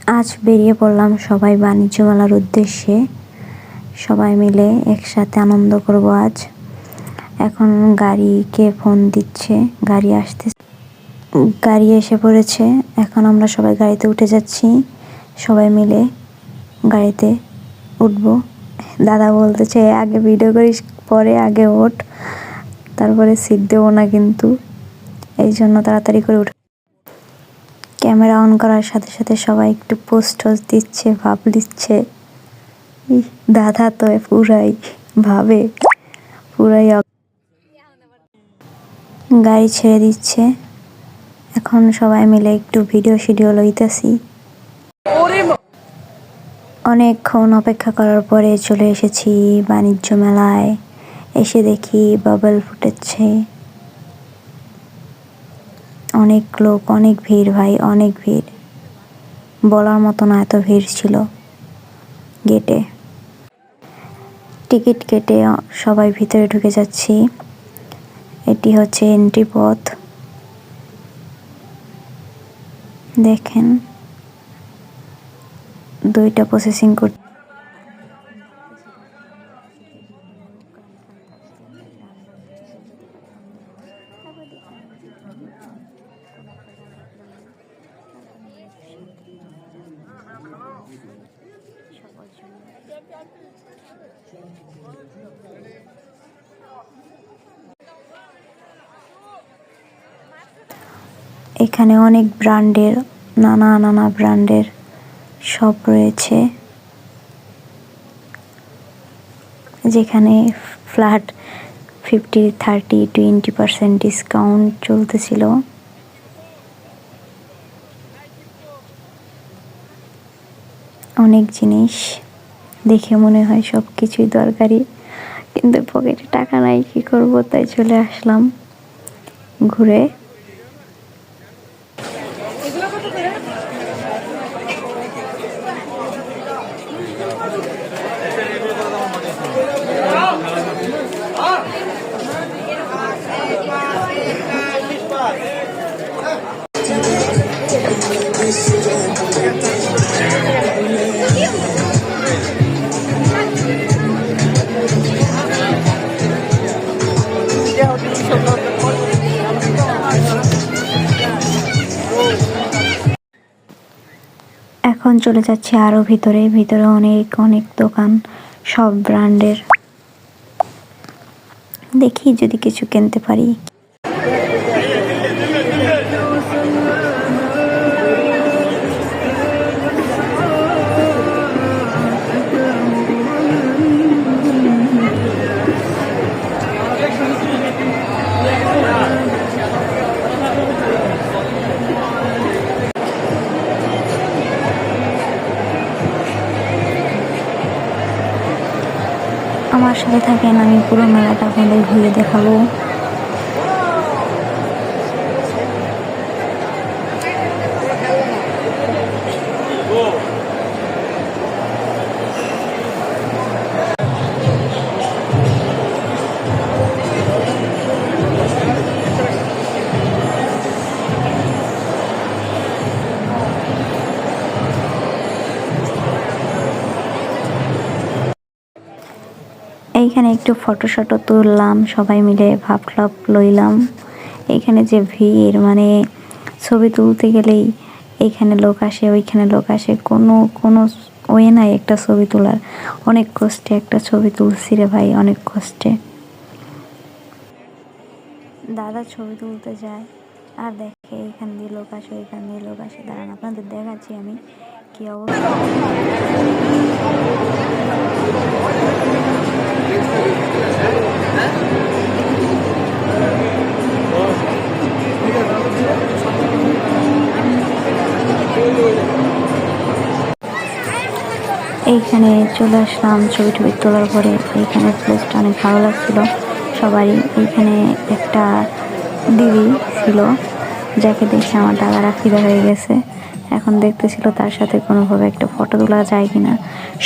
আজ বেরিয়ে পড়লাম সবাই বাণিজ্য মেলার উদ্দেশ্যে। সবাই মিলে একসাথে আনন্দ করব আজ। এখন গাড়িকে ফোন দিচ্ছে, গাড়ি আসতেছে, গাড়ি এসে পড়েছে। এখন আমরা সবাই গাড়িতে উঠে যাচ্ছি, সবাই মিলে গাড়িতে উঠবো। দাদা বলতেছে আগে ভিডিও করিস, পরে আগে ওঠ, তারপরে সিট দেবো না কিন্তু, এই জন্য তাড়াতাড়ি করে উঠে ক্যামেরা অন করার সাথে সাথে সবাই একটু পোস্ট দিচ্ছে, ভাব দিচ্ছে। দাদা তো পুরাই ভাবে, পুরাই গাড়ি ছেড়ে দিচ্ছে। এখন সবাই মিলে একটু ভিডিও লইতেছি। অনেকক্ষণ অপেক্ষা করার পরে চলে এসেছি বাণিজ্য মেলায়। এসে দেখি বাবল ফুটেছে, অনেক লোক, অনেক ভিড় ভাই, অনেক ভিড়, বলার মতো না, এত ভিড় ছিল। গেটে টিকিট কেটে সবাই ভিতরে ঢুকে যাচ্ছি। এটি হচ্ছে এন্ট্রি পথ, দেখেন 2টা প্রসেসিং করতে। এখানে অনেক ব্র্যান্ডের, নানা ব্র্যান্ডের সব রয়েছে, যেখানে ফ্ল্যাট 50, 30, 20% ডিসকাউন্ট চলতেছিল। অনেক জিনিস দেখে মনে হয় সব কিছুই দরকারি, কিন্তু পকেটে টাকা নাই, কি করব, তাই চলে আসলাম ঘুরে। এখন চলে যাচ্ছে আরো ভিতরে অনেক দোকান, সব ব্র্যান্ডের। দেখি যদি কিছু কিনতে পারি। আমার সাথে থাকেন, আমি পুরো মেলাটা আপনাদের ঘুরে দেখাবো। এইখানে একটু ফটো তুললাম, সবাই মিলে ভাব লইলাম। এইখানে যে ভিড়, মানে ছবি তুলতে গেলেই এইখানে লোক আসে, ওইখানে লোক আসে, কোনো ওয়ে নাই একটা ছবি তোলার। অনেক কষ্টে একটা ছবি তুলছি রে ভাই, অনেক কষ্টে। দাদা ছবি তুলতে যায় আর দেখে এইখান দিয়ে লোক আসে, ওইখান দিয়ে লোক আসে। দাঁড়ান আপনাদের দেখাচ্ছি আমি কি অবস্থা। এইখানে চলে আসলাম ছবি তোলার পরে। এইখানে প্লেসটা অনেক ভালো লাগছিল সবারই। এইখানে একটা দিদি ছিল, যাকে দেখে আমার দাদারা ফিদা হয়ে গেছে। এখন দেখতেছিল তার সাথে কোনোভাবে একটা ফটো তোলা যায় কিনা।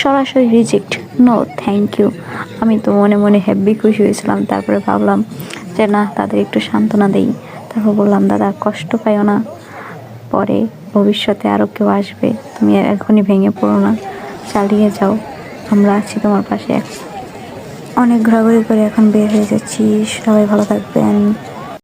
সরাসরি রিজেক্ট, নো থ্যাংক ইউ। আমি তো মনে মনে হেব্বি খুশি হয়েছিলাম। তারপরে ভাবলাম যে না, তাদের একটু সান্ত্বনা দেই। তারপর বললাম দাদা কষ্ট পাইও না, পরে ভবিষ্যতে আরও কেউ আসবে, তুমি এখনই ভেঙে পড়ো না, চালিয়ে যাও, আমরা আছি তোমার পাশে। অনেক ঘোরাঘুরি করে এখন বের হয়ে যাচ্ছি। সবাই ভালো থাকবেন।